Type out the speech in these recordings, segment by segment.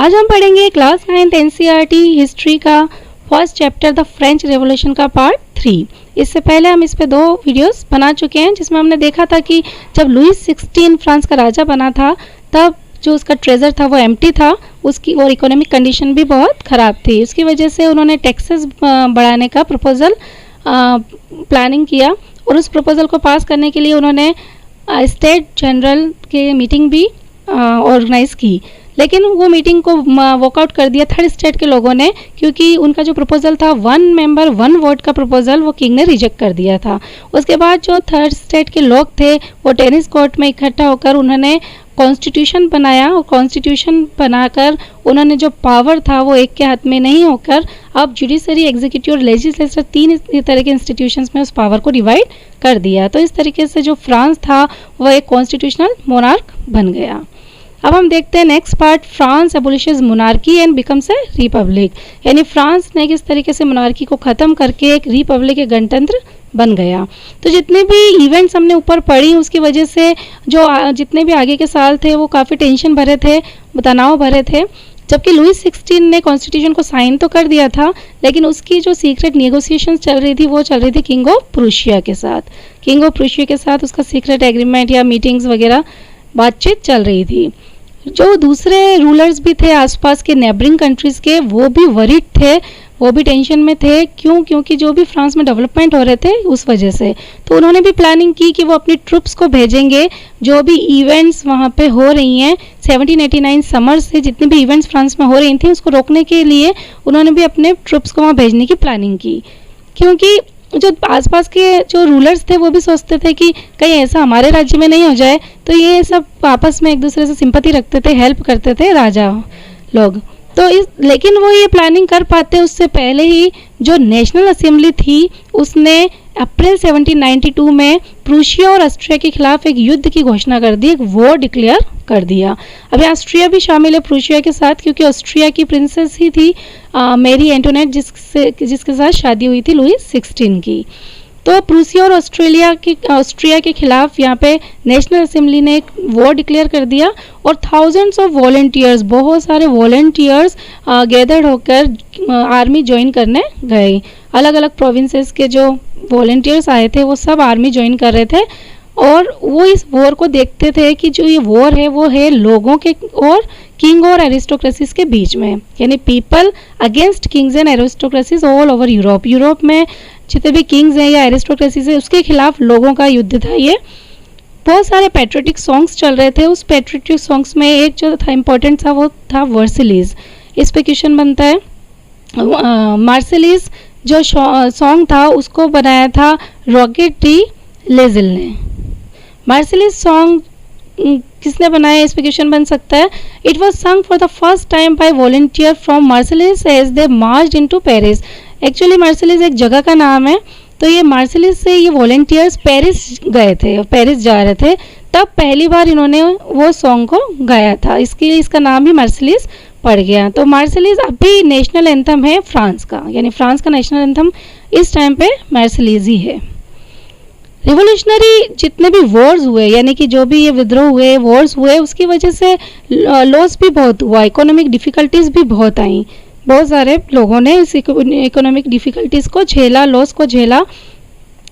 आज हम पढ़ेंगे क्लास 9th एनसीईआरटी हिस्ट्री का first chapter the French revolution का पार्ट 3। इससे पहले हम इस पे 2 वीडियोस बना चुके हैं जिसमें हमने देखा था कि जब लुईस 16 फ्रांस का राजा बना था तब जो उसका ट्रेजर था वो एम्प्टी था, उसकी और इकोनॉमिक कंडीशन भी बहुत ख़राब थी। उसकी वजह से उन्होंने टैक्सेस बढ़ाने का प्रपोजल प्लानिंग किया और उस प्रपोजल को पास करने के लिए उन्होंने स्टेट जनरल की मीटिंग भी ऑर्गेनाइज की, लेकिन वो मीटिंग को वॉकआउट कर दिया थर्ड स्टेट के लोगों ने, क्योंकि उनका जो प्रपोजल था 1 मेंबर 1 वोट का प्रपोजल वो किंग ने रिजेक्ट कर दिया था। उसके बाद जो थर्ड स्टेट के लोग थे वो टेनिस कोर्ट में इकट्ठा होकर उन्होंने कॉन्स्टिट्यूशन बनाया और कॉन्स्टिट्यूशन बनाकर उन्होंने जो पावर था वो एक के हाथ में नहीं होकर अब जुडिशरी, एग्जीक्यूटिव और लेजिस्लेचर 3 तरह के इंस्टीट्यूशंस में उस पावर को डिवाइड कर दिया। तो इस तरीके से जो फ्रांस था वो एक कॉन्स्टिट्यूशनल मोनार्क बन गया। अब हम देखते हैं next part, France abolishes monarchy and becomes a republic, यानी फ्रांस ने किस तरीके से मोनार्की को ख़त्म करके एक रिपब्लिक, एक गणतंत्र बन गया। तो जितने भी इवेंट्स हमने ऊपर पढ़ी उसकी वजह से जो जितने भी आगे के साल थे वो काफ़ी टेंशन भरे थे, तनाव भरे थे। जबकि लुईस 16 ने कॉन्स्टिट्यूशन को साइन तो कर दिया था, लेकिन उसकी जो सीक्रेट नेगोशिएशंस चल रही थी वो चल रही थी किंग ऑफ प्रूशिया के साथ। किंग ऑफ प्रूशिया के साथ उसका सीक्रेट एग्रीमेंट या मीटिंग्स वगैरह बातचीत चल रही थी। जो दूसरे रूलर्स भी थे आसपास के नेबरिंग कंट्रीज़ के, वो भी वरीड थे, वो भी टेंशन में थे। क्योंकि जो भी फ्रांस में डेवलपमेंट हो रहे थे उस वजह से, तो उन्होंने भी प्लानिंग की कि वो अपनी ट्रुप्स को भेजेंगे। जो भी इवेंट्स वहाँ पे हो रही हैं 1789 समर से जितने भी इवेंट्स फ्रांस में हो रही थी उसको रोकने के लिए उन्होंने भी अपने ट्रुप्स को वहाँ भेजने की प्लानिंग की। क्योंकि जो आसपास के जो रूलर्स थे वो भी सोचते थे कि कहीं ऐसा हमारे राज्य में नहीं हो जाए, तो ये सब आपस में एक दूसरे से सिंपैथी रखते थे, हेल्प करते थे राजा लोग। तो लेकिन वो ये प्लानिंग कर पाते उससे पहले ही जो नेशनल असेंबली थी उसने अप्रैल 1792 में प्रूशिया और ऑस्ट्रिया के खिलाफ एक युद्ध की घोषणा कर दी, एक वॉर डिक्लेयर कर दिया। अब ऑस्ट्रिया भी शामिल है प्रूशिया के साथ, क्योंकि ऑस्ट्रिया की प्रिंसेस ही थी मेरी एंटोनेट जिसके साथ शादी हुई थी लुईस 16 की। तो प्रूसिया और ऑस्ट्रिया के खिलाफ यहाँ पे नेशनल असेंबली ने एक वॉर डिक्लेयर कर दिया और थाउजेंड्स ऑफ वॉलंटियर्स, बहुत सारे वॉलंटियर्स गैदर्ड होकर आर्मी ज्वाइन करने गए। अलग अलग प्रोविंसेस के जो वॉलंटियर्स आए थे वो सब आर्मी ज्वाइन कर रहे थे और वो इस वॉर को देखते थे कि जो ये वॉर है वो है लोगों के और किंग और एरिस्टोक्रेसीज के बीच में, यानी people against kings and aristocracies all over Europe. Europe में जितने भी किंग्स हैं या एरिस्टोक्रेसीज है उसके खिलाफ लोगों का युद्ध था ये। बहुत सारे पैट्रियोटिक सॉन्ग्स चल रहे थे। उस पैट्रियोटिक सॉन्ग्स में एक जो था इम्पोर्टेंट था वो था वर्सिलीज। इस पे क्वेश्चन बनता है। मार्सिलीज जो सॉन्ग था उसको बनाया था रॉकेट डी लेजिल ने। मार्सिलीज सॉन्ग किसने बनाया, इस पे क्वेश्चन बन सकता है। It was sung for the first time by volunteer from Marseilles as they marched into Paris. Actually Marseilles एक जगह का नाम है, तो ये मार्सिलीज से ये वॉलंटियर्स पेरिस गए थे, पेरिस जा रहे थे, तब पहली बार इन्होंने वो सॉन्ग को गाया था, इसके लिए इसका नाम ही मार्सिलीज पड़ गया। तो मार्सिलीज अभी नेशनल एंथम है फ्रांस का, यानी फ्रांस का नेशनल एंथम इस टाइम पे मार्सिलीज ही है। रिवोल्यूशनरी जितने भी वॉर्स हुए, यानी कि जो भी ये विद्रोह हुए, वॉर्स हुए, उसकी वजह से लॉस भी बहुत हुआ, इकोनॉमिक डिफ़िकल्टीज भी बहुत आई। बहुत सारे लोगों ने इस इकोनॉमिक डिफ़िकल्टीज़ को झेला, लॉस को झेला।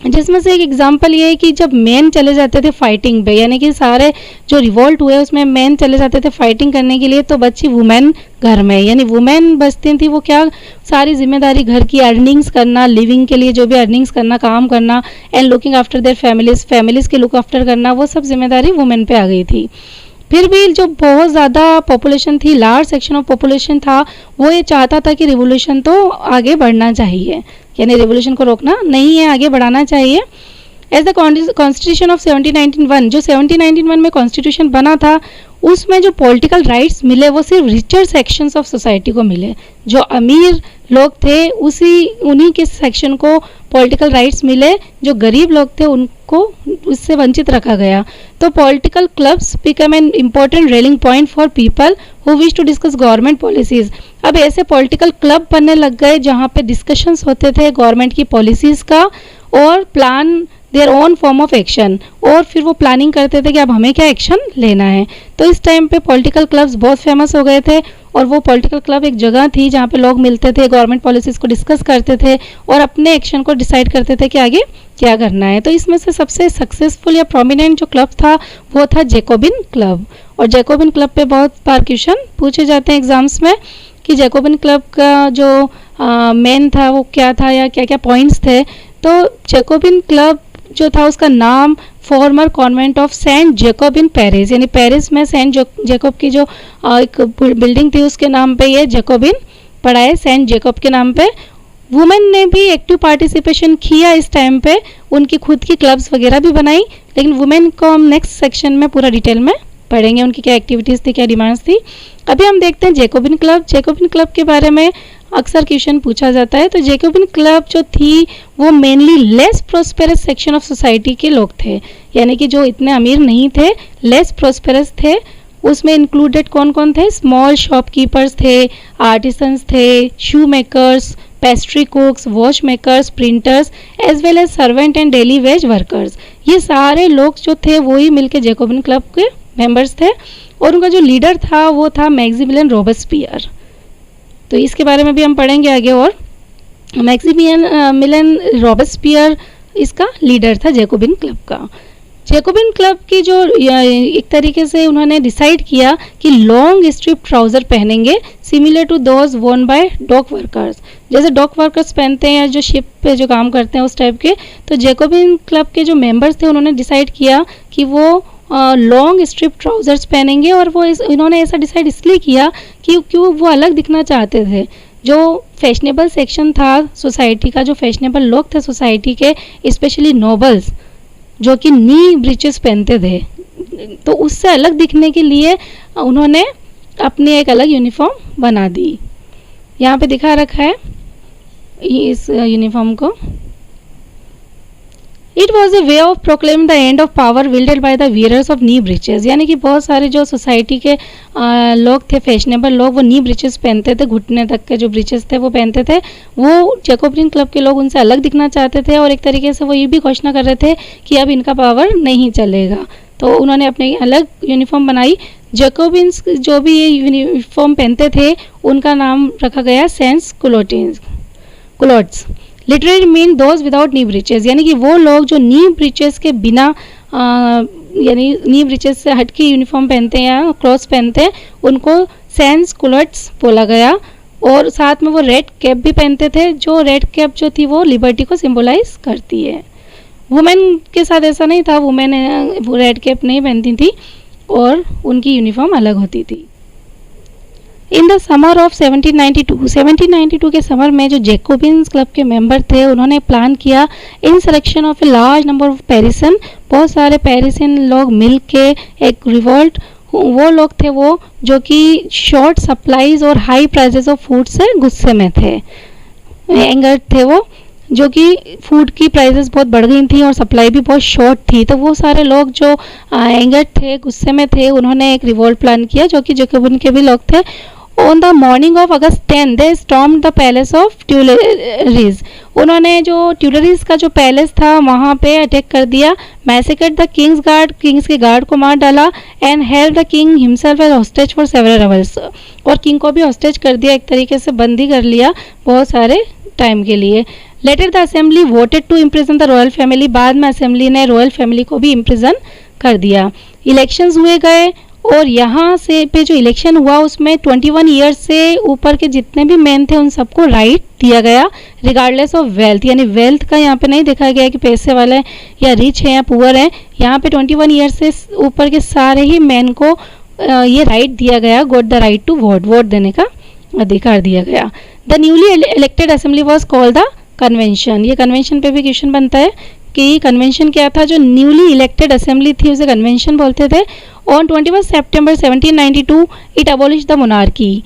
जिसमें से एक एग्जांपल ये है कि जब मेन चले जाते थे फाइटिंग पे, यानी कि सारे जो रिवोल्ट हुए उसमें मेन चले जाते थे फाइटिंग करने के लिए, तो बची वुमेन घर में, यानी वुमेन बचती थी वो क्या सारी जिम्मेदारी घर की अर्निंग्स करना, लिविंग के लिए जो भी अर्निंग्स करना, काम करना and looking after their families के लुक आफ्टर करना, वो सब जिम्मेदारी वुमेन पे आ गई थी। फिर भी जो बहुत ज़्यादा पॉपुलेशन थी, लार्ज सेक्शन ऑफ पॉपुलेशन था, वो ये चाहता था कि रिवोल्यूशन तो आगे बढ़ना चाहिए, यानी रिवोल्यूशन को रोकना नहीं है, आगे बढ़ाना चाहिए। एज द कॉन्स्टिट्यूशन ऑफ 1791, जो 1791 में कॉन्स्टिट्यूशन बना था उसमें जो पॉलिटिकल राइट्स मिले वो सिर्फ रिचर सेक्शंस ऑफ सोसाइटी को मिले। जो अमीर लोग थे उन्हीं के सेक्शन को पॉलिटिकल राइट्स मिले, जो गरीब लोग थे उनको उससे वंचित रखा गया। तो political clubs become an important rallying point for people who wish to discuss government policies. अब ऐसे पॉलिटिकल क्लब बनने लग गए जहाँ पे डिस्कशंस होते थे गवर्नमेंट की पॉलिसीज़ का और plan their own form of action, और फिर वो प्लानिंग करते थे कि अब हमें क्या एक्शन लेना है। तो इस टाइम पे पॉलिटिकल क्लब्स बहुत फेमस हो गए थे और वो पॉलिटिकल क्लब एक जगह थी जहाँ पे लोग मिलते थे, गवर्नमेंट पॉलिसीज़ को डिस्कस करते थे और अपने एक्शन को डिसाइड करते थे कि आगे क्या करना है। तो इसमें से सबसे सक्सेसफुल या प्रोमिनेंट जो क्लब था वो था जैकोबिन क्लब। और जैकोबिन क्लब पे बहुत बार क्वेश्चन पूछे जाते हैं एग्जाम्स में कि जैकोबिन क्लब का जो मेन था वो क्या था या क्या क्या पॉइंट्स थे। तो जैकोबिन क्लब जो था उसका नाम former convent of Saint Jacob in Paris, यानी पेरिस में सेंट जैकोब की जो एक बिल्डिंग थी उसके नाम पे ये जैकोबिन पड़ा है, सेंट जैकोब के नाम पे। वुमेन ने भी एक्टिव पार्टिसिपेशन किया इस टाइम पे, उनकी खुद की क्लब्स वगैरह भी बनाई, लेकिन वुमेन को हम नेक्स्ट सेक्शन में पूरा डिटेल में पढ़ेंगे, उनकी क्या एक्टिविटीज़ थी, क्या डिमांड्स थी। अभी हम देखते हैं जैकोबिन क्लब। जैकोबिन क्लब के बारे में अक्सर क्वेश्चन पूछा जाता है। तो जैकोबिन क्लब जो थी वो mainly less prosperous section of society के लोग थे, यानी कि जो इतने अमीर नहीं थे, लेस प्रोस्पेरस थे। उसमें इंक्लूडेड कौन कौन थे? स्मॉल शॉपकीपर्स थे, आर्टिसंस थे, shoe makers, pastry cooks, watch makers, printers as well as servant and daily wage workers. ये सारे लोग जो थे वही मिलके जैकोबिन क्लब के मेंबर्स थे। और उनका जो लीडर था वो था मैक्सिमिलियन रॉबेस्पियर। तो इसके बारे में भी हम पढ़ेंगे आगे। और मैक्सिमिलियन रॉबेस्पियर इसका लीडर था जैकोबिन क्लब का। जैकोबिन क्लब की जो एक तरीके से उन्होंने डिसाइड किया कि लॉन्ग स्ट्रिप ट्राउज़र पहनेंगे सिमिलर टू दोज वोन बाय डॉक वर्कर्स, जैसे डॉक वर्कर्स पहनते हैं या जो शिप पे जो काम करते हैं उस टाइप के। तो जैकोबिन क्लब के जो मेंबर्स थे उन्होंने डिसाइड किया कि वो लॉन्ग स्ट्रिप ट्राउज़र्स पहनेंगे। और वो इन्होंने ऐसा डिसाइड इसलिए किया कि क्यों वो अलग दिखना चाहते थे। जो फैशनेबल सेक्शन था सोसाइटी का, जो फैशनेबल लोग थे सोसाइटी के, स्पेशली नोबल्स जो कि नी ब्रीचेस पहनते थे, तो उससे अलग दिखने के लिए उन्होंने अपनी एक अलग यूनिफॉर्म बना दी। यहाँ पे दिखा रखा है इस यूनिफॉर्म को। It was a way of proclaim the end of power wielded by the wearers of knee breeches, यानी कि बहुत सारे जो सोसाइटी के लोग थे, फैशनेबल लोग, वो नी ब्रीचेस पहनते थे, घुटने तक के जो ब्रीचेस थे वो पहनते थे। वो जैकोबिन क्लब के लोग उनसे अलग दिखना चाहते थे और एक तरीके से वो ये भी घोषणा कर रहे थे कि अब इनका पावर नहीं चलेगा। तो उन्होंने अपनी अलग यूनिफॉर्म बनाई। जैकोबिन्स जो भी ये यूनिफॉर्म पहनते थे उनका नाम रखा गया sans culottes. Literally mean those without knee breeches, यानी कि वो लोग जो नी ब्रीचेस के बिना यानी नी ब्रीचेस से हट के यूनिफॉर्म पहनते हैं या क्लॉथ्स पहनते हैं, उनको सेंस कुलोट्स बोला गया। और साथ में वो रेड कैप भी पहनते थे, जो रेड कैप जो थी वो लिबर्टी को सिंबलाइज करती है। वुमेन के साथ ऐसा नहीं था, वुमेन रेड कैप नहीं पहनती थी और उनकी यूनिफॉर्म अलग होती थी। इन द समर ऑफ 1792 के समर में जो जैकोबिन्स क्लब के मेंबर थे उन्होंने प्लान किया insurrection of a large number of Parisians, बहुत सारे पेरिसन लोग मिल के एक रिवोल्ट, वो लोग थे वो जो कि शॉर्ट सप्लाईज और हाई प्राइजेस ऑफ फूड से गुस्से में थे, एंगर थे वो, जो कि फूड की प्राइसेस बहुत बढ़ गई थी और सप्लाई भी बहुत शॉर्ट थी। तो वो सारे लोग जो एंगर थे, गुस्से में थे, उन्होंने एक रिवोल्ट प्लान किया जो कि जैकोबिन के भी लोग थे। On the morning of August 10 they storm the palace of Tuileries, उन्होंने जो ट्यूलरीज का जो पैलेस था वहाँ पे अटैक कर दिया। Massacred the king's guard, king's के गार्ड को मार डाला। And held the king himself as hostage for several hours, और किंग को भी हॉस्टेज कर दिया, एक तरीके से बंदी कर लिया बहुत सारे टाइम के लिए। Later the assembly voted to imprison the royal family, बाद में असेंबली ने रॉयल फैमिली को भी इम्प्रिजन कर दिया। इलेक्शंस हुए गए और यहाँ से पे जो इलेक्शन हुआ उसमें 21 ईयर्स से ऊपर के जितने भी मैन थे उन सबको राइट दिया गया रिगार्डलेस ऑफ वेल्थ, यानी वेल्थ का यहाँ पे नहीं देखा गया कि पैसे वाले या रिच हैं या पुअर हैं। यहाँ पे 21 ईयर्स से ऊपर के सारे ही मैन को ये राइट दिया गया, got the right to vote, vote देने का अधिकार दिया गया। The newly elected assembly was called the convention, ये कन्वेंशन पे भी क्वेश्चन बनता है कि कन्वेंशन क्या था। जो न्यूली इलेक्टेड असेंबली थी उसे कन्वेंशन बोलते थे। On 21 September 1792 it abolish the monarchy,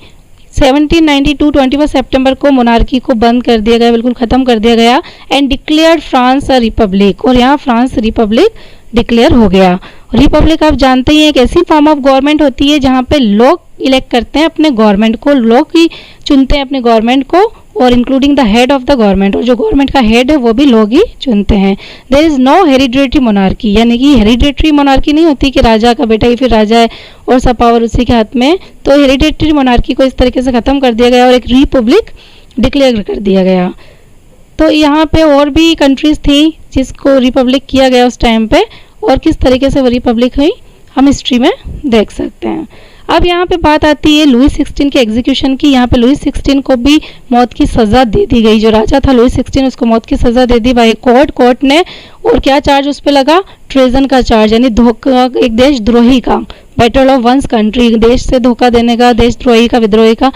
1792 21 सितंबर को मोनार्की को बंद कर दिया गया, बिल्कुल ख़त्म कर दिया गया। And declared France a republic, और यहाँ फ्रांस रिपब्लिक डिक्लेयर हो गया। रिपब्लिक आप जानते ही एक ऐसी फॉर्म ऑफ गवर्नमेंट होती है जहाँ पे लोग इलेक्ट करते हैं अपने गवर्नमेंट को, लोग ही चुनते हैं अपने गवर्नमेंट को, और including the head of the government, और जो गवर्नमेंट का हेड है वो भी लोग ही चुनते हैं। There is no hereditary monarchy, यानी कि हेरिडेटरी मोनार्की नहीं होती कि राजा का बेटा ही फिर राजा है और सब पावर उसी के हाथ में है। तो हेरिडेटरी मोनार्की को इस तरीके से ख़त्म कर दिया गया और एक रिपब्लिक डिक्लेयर कर दिया गया। तो यहाँ पे और भी कंट्रीज़ थी जिसको रिपब्लिक किया गया उस टाइम पे, और किस तरीके से वो रिपब्लिक हुई हम हिस्ट्री में देख सकते हैं। अब यहाँ पे बात आती है लुई 16 के एग्जीक्यूशन की। यहाँ पे लुई 16 को भी मौत की सज़ा दे दी गई। जो राजा था लुई 16 उसको मौत की सज़ा दे दी बाय कोर्ट ने। और क्या चार्ज उस पर लगा? ट्रेजन का चार्ज, यानी धोखा, एक देशद्रोही का, बैटल ऑफ वंस कंट्री, देश से धोखा देने का, देशद्रोही का, विद्रोही का।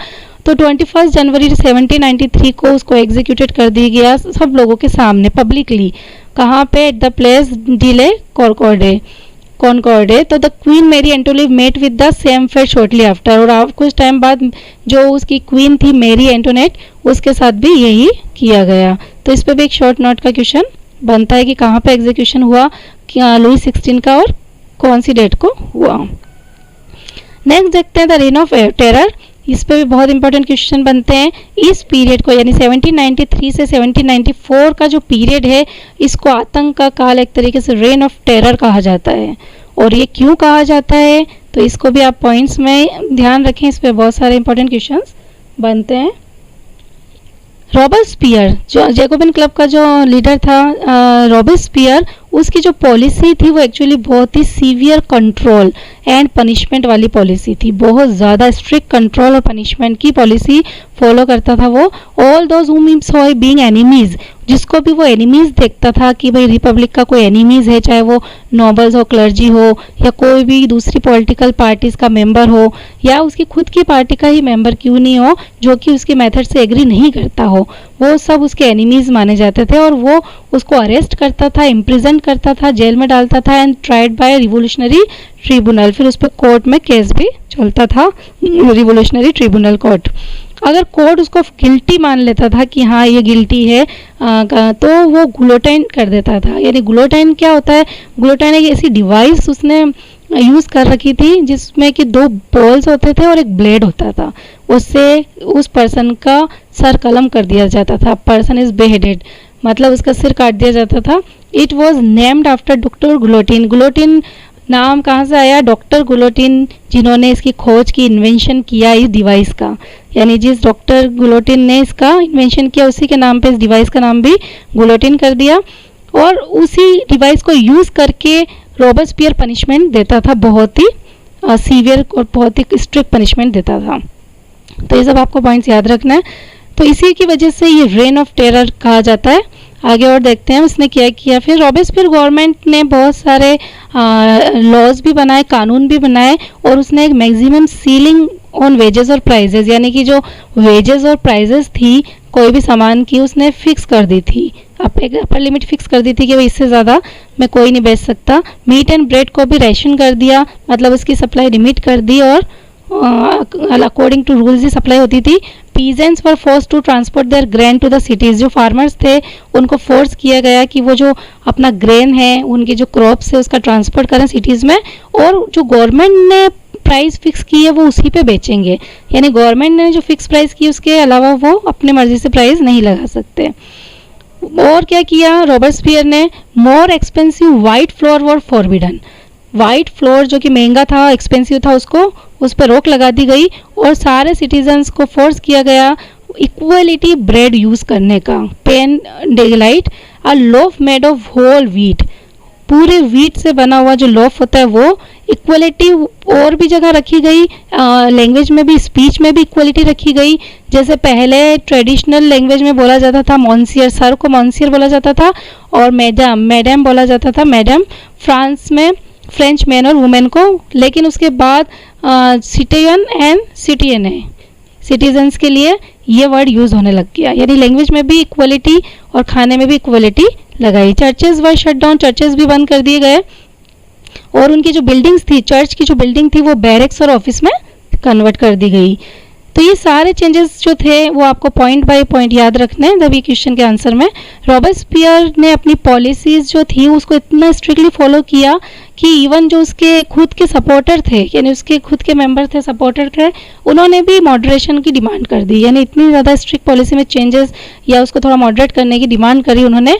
तो 21 जनवरी 1793 को उसको एग्जीक्यूटेड कर दिया गया सब लोगों के सामने पब्लिकली। कहाँ पे? At the place de la Concorde. तो the queen Marie Antoinette met with the same fate shortly after, और अब कुछ टाइम बाद जो उसकी क्वीन थी मैरी एंटोनेट, उसके साथ भी यही किया गया। तो इस पे भी एक शॉर्ट नोट का क्वेश्चन बनता है कि कहाँ पे एग्जीक्यूशन हुआ लुई 16 का और कौन सी डेट को हुआ। नेक्स्ट देखते हैं द रेन ऑफ टेरर। इस पे भी बहुत इंपॉर्टेंट क्वेश्चन बनते हैं। इस पीरियड को यानी 1793 से 1794 का जो पीरियड है, इसको आतंक का काल, एक तरीके से रेन ऑफ टेरर कहा जाता है। और ये क्यों कहा जाता है तो इसको भी आप पॉइंट्स में ध्यान रखें, इस पे बहुत सारे इंपॉर्टेंट क्वेश्चंस बनते हैं। रॉबेस्पियर, जो जैकोबिन क्लब का जो लीडर था रॉबेस्पियर, उसकी जो पॉलिसी थी वो एक्चुअली बहुत ही सीवियर कंट्रोल एंड पनिशमेंट वाली पॉलिसी थी। बहुत ज़्यादा स्ट्रिक्ट कंट्रोल और पनिशमेंट की पॉलिसी फॉलो करता था वो। ऑल दोज हुम ही सॉ बीइंग एनिमीज, जिसको भी वो एनिमीज देखता था कि भाई रिपब्लिक का कोई एनिमीज है, चाहे वो नोबल्स हो, क्लर्जी हो, या कोई भी दूसरी पॉलिटिकल पार्टीज का मेंबर हो, या उसकी खुद की पार्टी का ही मेंबर क्यों नहीं हो जो कि उसके मेथड से एग्री नहीं करता हो, वो सब उसके एनिमीज माने जाते थे। और वो उसको अरेस्ट करता था, इम्प्रिजन करता था, जेल में डालता था and tried bye revolutionary tribunal. फिर उस पर कोर्ट में केस भी चलता था, रिवोल्यूशनरी ट्रिब्यूनल कोर्ट। अगर कोर्ट उसको गिल्टी मान लेता था कि हाँ ये गिल्टी है तो वो गुलोटाइन कर देता था। यानी गुलोटाइन क्या होता है? गुलोटाइन एक ऐसी डिवाइस उसने यूज़ कर रखी थी जिसमें कि 2 बॉल्स होते थे और एक ब्लेड होता था। उससे उस पर्सन का सर कलम कर दिया जाता था। पर्सन इज बेहेडेड, मतलब उसका सिर काट दिया जाता था। It was named after doctor Guillotin. Guillotin नाम कहाँ से आया? डॉक्टर गुलोटिन, जिन्होंने इसकी खोज की, इन्वेंशन किया इस डिवाइस का। यानी जिस डॉक्टर गुलोटिन ने इसका इन्वेंशन किया उसी के नाम पे इस डिवाइस का नाम भी गुलोटिन कर दिया। और उसी डिवाइस को यूज़ करके रॉबेस्पियर पनिशमेंट देता था, बहुत ही सीवियर और बहुत ही स्ट्रिक्ट पनिशमेंट देता था। तो ये सब आपको पॉइंट्स याद रखना है। तो इसी की वजह से ये रेन ऑफ टेरर कहा जाता है। आगे और देखते हैं उसने क्या किया। फिर रॉबेस्पियर गवर्नमेंट ने बहुत सारे लॉज भी बनाए, कानून भी बनाए, और उसने एक मैक्सिमम सीलिंग ऑन वेजेस और प्राइजेस, यानी कि जो वेजेस और प्राइजेस थी कोई भी सामान की, उसने फिक्स कर दी थी। एक अपर लिमिट फिक्स कर दी थी कि भाई इससे ज़्यादा मैं कोई नहीं बेच सकता। मीट एंड ब्रेड को भी रेशन कर दिया, मतलब उसकी सप्लाई लिमिट कर दी, और अकॉर्डिंग टू रूल्स ही सप्लाई होती थी। Peasants were forced to transport their grain to the cities. जो फार्मर्स थे उनको फोर्स किया गया कि वो जो अपना ग्रेन है, उनकी जो क्रॉप्स है, उसका ट्रांसपोर्ट करें सिटीज़ में, और जो गवर्नमेंट ने प्राइस फिक्स की है वो उसी पे बेचेंगे। यानी गवर्नमेंट ने जो फिक्स प्राइस की उसके अलावा वो अपने मर्जी से प्राइस नहीं लगा सकते। और क्या किया रॉबेस्पियर ने? मोर एक्सपेंसिव वाइट फ्लोर वर फॉरबिडन। वाइट फ्लोर जो कि महंगा था, एक्सपेंसिव था, उसको उस पर रोक लगा दी गई, और सारे सिटीजन्स को फोर्स किया गया इक्वलिटी ब्रेड यूज़ करने का। पेन डेलाइट, a loaf made of whole wheat. पूरे व्हीट से बना हुआ जो लोफ होता है वो। इक्वलिटी और भी जगह रखी गई, लैंग्वेज में भी, स्पीच में भी इक्वलिटी रखी गई। जैसे पहले ट्रेडिशनल लैंग्वेज में बोला जाता था मॉन्सियर, सर को मॉन्सियर बोला जाता था, और मैडम बोला जाता था मैडम। फ्रांस में फ्रेंच मैन और वुमेन को, लेकिन उसके बाद सिटीजन एंड सिटीजन है, सिटीजन्स के लिए ये वर्ड यूज़ होने लग गया। यानी लैंग्वेज में भी इक्वलिटी और खाने में भी इक्वलिटी लगाई। चर्चेज वर शट डाउन, चर्चेज भी बंद कर दिए गए, और उनकी जो बिल्डिंग्स थी, चर्च की जो बिल्डिंग थी वो बैरक्स और ऑफिस में कन्वर्ट कर दी गई। तो ये सारे चेंजेस जो थे वो आपको पॉइंट बाय पॉइंट याद रखने हैं जब ये क्वेश्चन के आंसर में। रॉबेस्पियर ने अपनी पॉलिसीज जो थी उसको इतना स्ट्रिक्टली फॉलो किया कि इवन जो उसके खुद के सपोर्टर थे, यानी उसके खुद के मेंबर थे, सपोर्टर थे, उन्होंने भी मॉडरेशन की डिमांड कर दी, यानी इतनी ज़्यादा स्ट्रिक्ट पॉलिसी में चेंजेस या उसको थोड़ा मॉडरेट करने की डिमांड करी उन्होंने।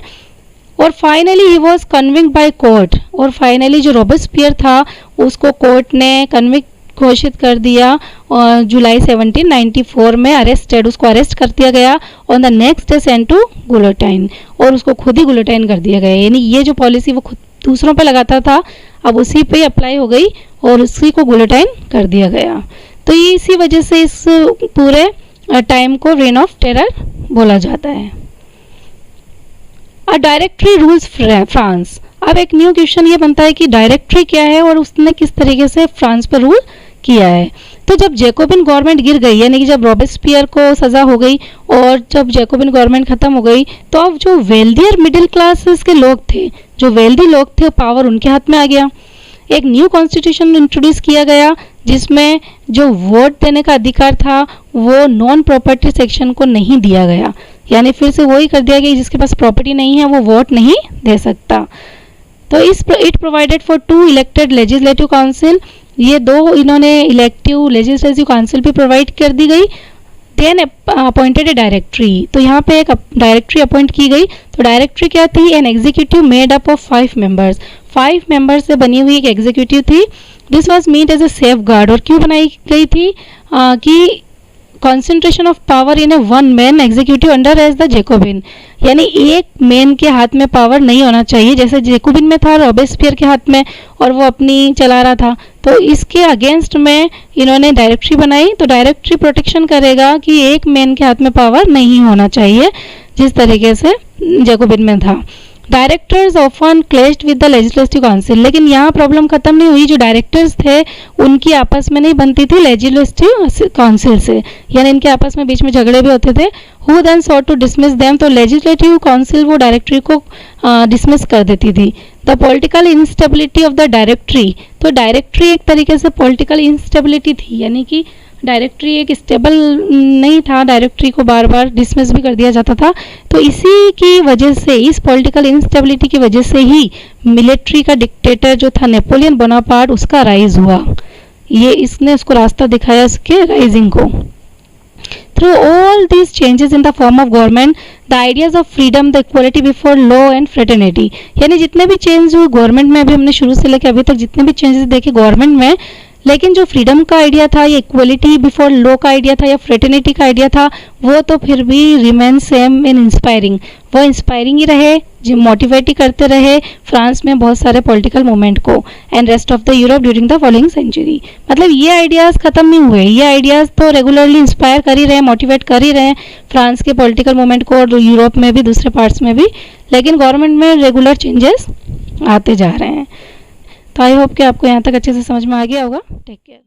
और finally he was convict by court, और फाइनली जो रॉबेस्पियर था उसको कोर्ट ने कन्विक्ट घोषित कर दिया और जुलाई 1794 में अरेस्टेड, उसको अरेस्ट कर दिया गया on the next day sent to guillotine, और उसको खुद ही गुलोटाइन कर दिया गया। यानी ये जो पॉलिसी वो खुद दूसरों पे लगाता था अब उसी पे अप्लाई हो गई और उसी को गुलोटाइन कर दिया गया। तो ये इसी वजह से इस पूरे टाइम को रेन ऑफ टेरर बोला जाता है। A directory rules France. अब एक न्यू क्वेश्चन ये बनता है कि डायरेक्टरी क्या है और उसने किस तरीके से फ्रांस पर रूल किया है। तो जब जैकोबिन गवर्नमेंट गिर गई, यानी कि जब रॉबेस्पियर को सजा हो गई और जब जैकोबिन गवर्नमेंट खत्म हो गई, तो अब जो वेल्दियर मिडिल क्लासेस के लोग थे, जो वेल्दी लोग थे, पावर उनके हाथ में आ गया। एक न्यू कॉन्स्टिट्यूशन इंट्रोड्यूस किया गया जिसमें जो वोट देने का अधिकार था वो नॉन प्रॉपर्टी सेक्शन को नहीं दिया गया, यानी फिर से वही कर दिया गया जिसके पास प्रॉपर्टी नहीं है वो वोट नहीं दे सकता। तो it provided for 2 elected legislative council, ये 2 इन्होंने इलेक्टिव लेजिस्लेटिव काउंसिल भी प्रोवाइड कर दी गई। देन अपॉइंटेड ए डायरेक्टरी, तो यहाँ पे एक डायरेक्टरी अपॉइंट की गई। तो डायरेक्टरी क्या थी? An executive made up of 5 members, 5 members से बनी हुई एक एग्जीक्यूटिव थी। This was made as a safeguard, और क्यों बनाई गई थी? कि concentration of power in a one man executive under as the Jacobin, यानी एक मैन के हाथ में पावर नहीं होना चाहिए जैसे जैकोबिन में था, रॉबेस्पियर के हाथ में, और वो अपनी चला रहा था। तो इसके अगेंस्ट में इन्होंने डायरेक्टरी बनाई। तो डायरेक्टरी प्रोटेक्शन करेगा कि एक मैन के हाथ में पावर नहीं होना चाहिए जिस तरीके से जैकोबिन में था। Directors often clashed with the legislative council, लेकिन यहाँ प्रॉब्लम खत्म नहीं हुई। जो डायरेक्टर्स थे उनकी आपस में नहीं बनती थी लेजिस्लेटिव काउंसिल से, यानी इनके आपस में बीच में झगड़े भी होते थे। Who then sought to dismiss them, तो लेजिस्लेटिव काउंसिल वो डायरेक्टरी को डिसमिस कर देती थी। The political instability of the directory, तो डायरेक्टरी एक तरीके से पॉलिटिकल इंस्टेबिलिटी थी, यानी कि डायरेक्टरी एक स्टेबल नहीं था, डायरेक्टरी को बार बार डिसमिस भी कर दिया जाता था। तो इसी की वजह से, इस पॉलिटिकल इंस्टेबिलिटी की वजह से ही मिलिट्री का डिक्टेटर जो था नेपोलियन बोनापार्ट, उसका राइज हुआ। ये इसने उसको रास्ता दिखाया उसके राइजिंग को। Through all these changes in the form of government, the ideas of freedom, the equality before law and fraternity, यानी जितने भी चेंज हुए गवर्नमेंट में, अभी हमने शुरू से लेकर अभी तक जितने भी चेंजेस देखे गवर्नमेंट में, लेकिन जो फ्रीडम का आइडिया था या इक्वलिटी बिफोर लॉ का आइडिया था या फ्रेटर्निटी का आइडिया था वो तो फिर भी रिमेन सेम इन इंस्पायरिंग, वो इंस्पायरिंग ही रहे, जो मोटिवेट ही करते रहे फ्रांस में बहुत सारे पॉलिटिकल मूवमेंट को and rest of the Europe during the following century. मतलब ये आइडियाज़ खत्म नहीं हुए, ये आइडियाज़ तो रेगुलरली इंस्पायर कर ही रहे, मोटिवेट कर ही रहे फ्रांस के पॉलिटिकल मूवमेंट को और यूरोप में भी, दूसरे पार्ट्स में भी, लेकिन गवर्नमेंट में रेगुलर चेंजेस आते जा रहे हैं। तो आई होप कि आपको यहाँ तक अच्छे से समझ में आ गया होगा। Take care.